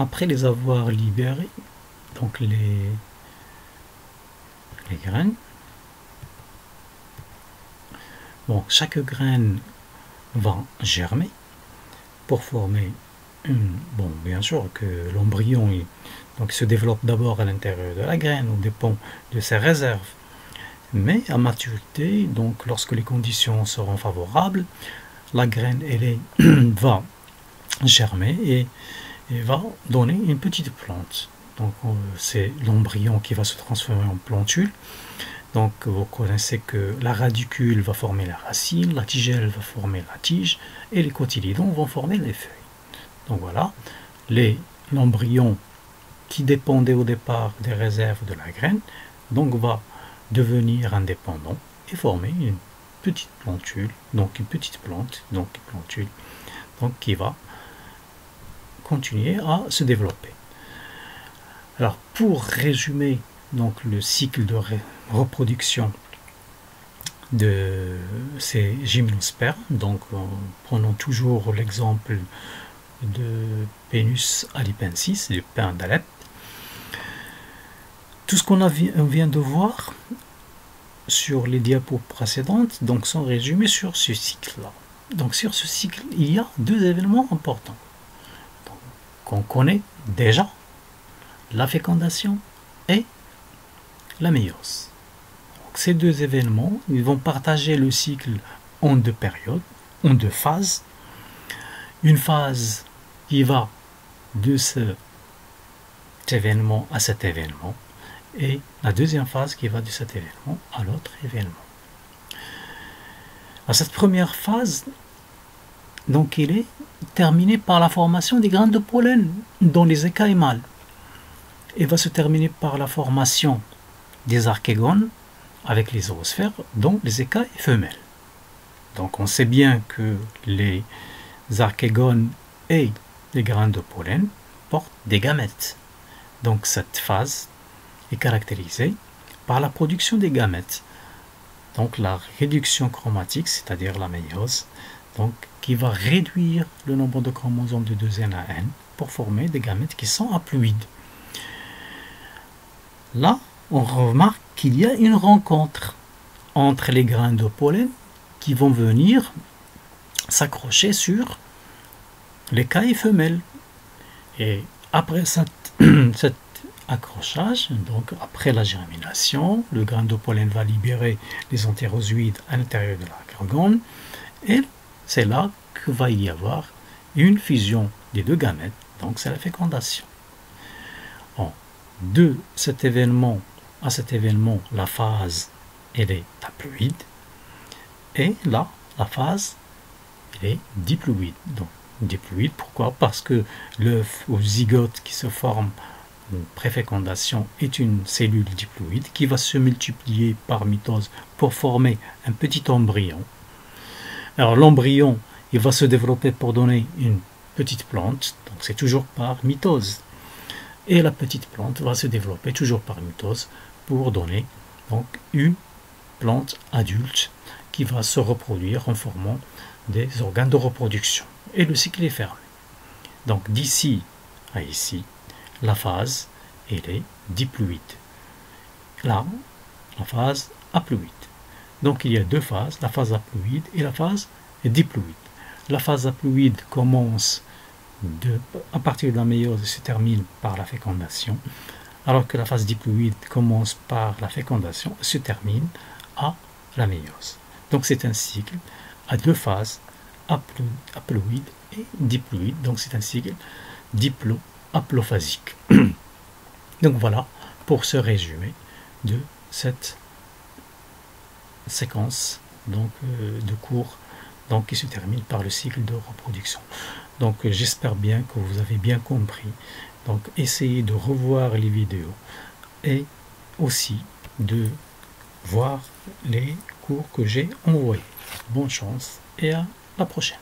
après les avoir libérés, donc les graines, bon, chaque graine va germer pour former une, bon, bien sûr que l'embryon donc se développe d'abord à l'intérieur de la graine, au dépend de ses réserves, mais à maturité, donc lorsque les conditions seront favorables, la graine va germer et va donner une petite plante. Donc c'est l'embryon qui va se transformer en plantule. Donc vous connaissez que la radicule va former la racine, la tigelle va former la tige et les cotylédons vont former les feuilles. Donc voilà, l'embryon qui dépendait au départ des réserves de la graine, donc va devenir indépendant et former une petite plantule, donc une petite plante, donc une plantule, donc qui va continuer à se développer. Alors pour résumer donc le cycle de reproduction de ces gymnospermes, donc prenons toujours l'exemple de Pénus alipensis, du pain d'Alep. Tout ce qu'on vient de voir sur les diapos précédentes donc sont résumés sur ce cycle-là. Donc sur ce cycle, il y a deux événements importants qu'on connaît déjà, la fécondation et la méiose. Donc ces deux événements, ils vont partager le cycle en deux périodes, en deux phases. Une phase qui va de cet événement à cet événement, et la deuxième phase qui va de cet événement à l'autre événement. À cette première phase, donc il est terminé par la formation des graines de pollen dans les écailles mâles. Et va se terminer par la formation des archégones avec les zoosphères dont les écailles femelles. Donc on sait bien que les archégones et les graines de pollen portent des gamètes. Donc cette phase est caractérisée par la production des gamètes. Donc la réduction chromatique, c'est-à-dire la méiose, donc qui va réduire le nombre de chromosomes de 2n à n pour former des gamètes qui sont haploïdes. Là, on remarque qu'il y a une rencontre entre les grains de pollen qui vont venir s'accrocher sur l'écaille femelle. Et après cet accrochage, donc après la germination, le grain de pollen va libérer les entérozoïdes à l'intérieur de la gorgone, et c'est là que va y avoir une fusion des deux gamètes, donc c'est la fécondation. De cet événement à cet événement, la phase elle est haploïde, et là, la phase elle est diploïde. Donc diploïde, pourquoi? Parce que l'œuf ou zygote qui se forme en préfécondation est une cellule diploïde qui va se multiplier par mitose pour former un petit embryon. Alors l'embryon, il va se développer pour donner une petite plante, donc c'est toujours par mitose. Et la petite plante va se développer toujours par mitose pour donner donc une plante adulte qui va se reproduire en formant des organes de reproduction. Et le cycle est fermé. Donc d'ici à ici, la phase elle est diploïde. Là, la phase haploïde. Donc il y a deux phases, la phase haploïde et la phase diploïde. La phase haploïde commence à partir de la méiose et se termine par la fécondation, alors que la phase diploïde commence par la fécondation et se termine à la méiose. Donc c'est un cycle à deux phases, haploïde et diploïde, donc c'est un cycle diplo-haplophasique. Donc voilà pour ce résumé de cette séquence donc, de cours donc, qui se termine par le cycle de reproduction. Donc j'espère bien que vous avez bien compris. Donc essayez de revoir les vidéos et aussi de voir les cours que j'ai envoyés. Bonne chance et à la prochaine.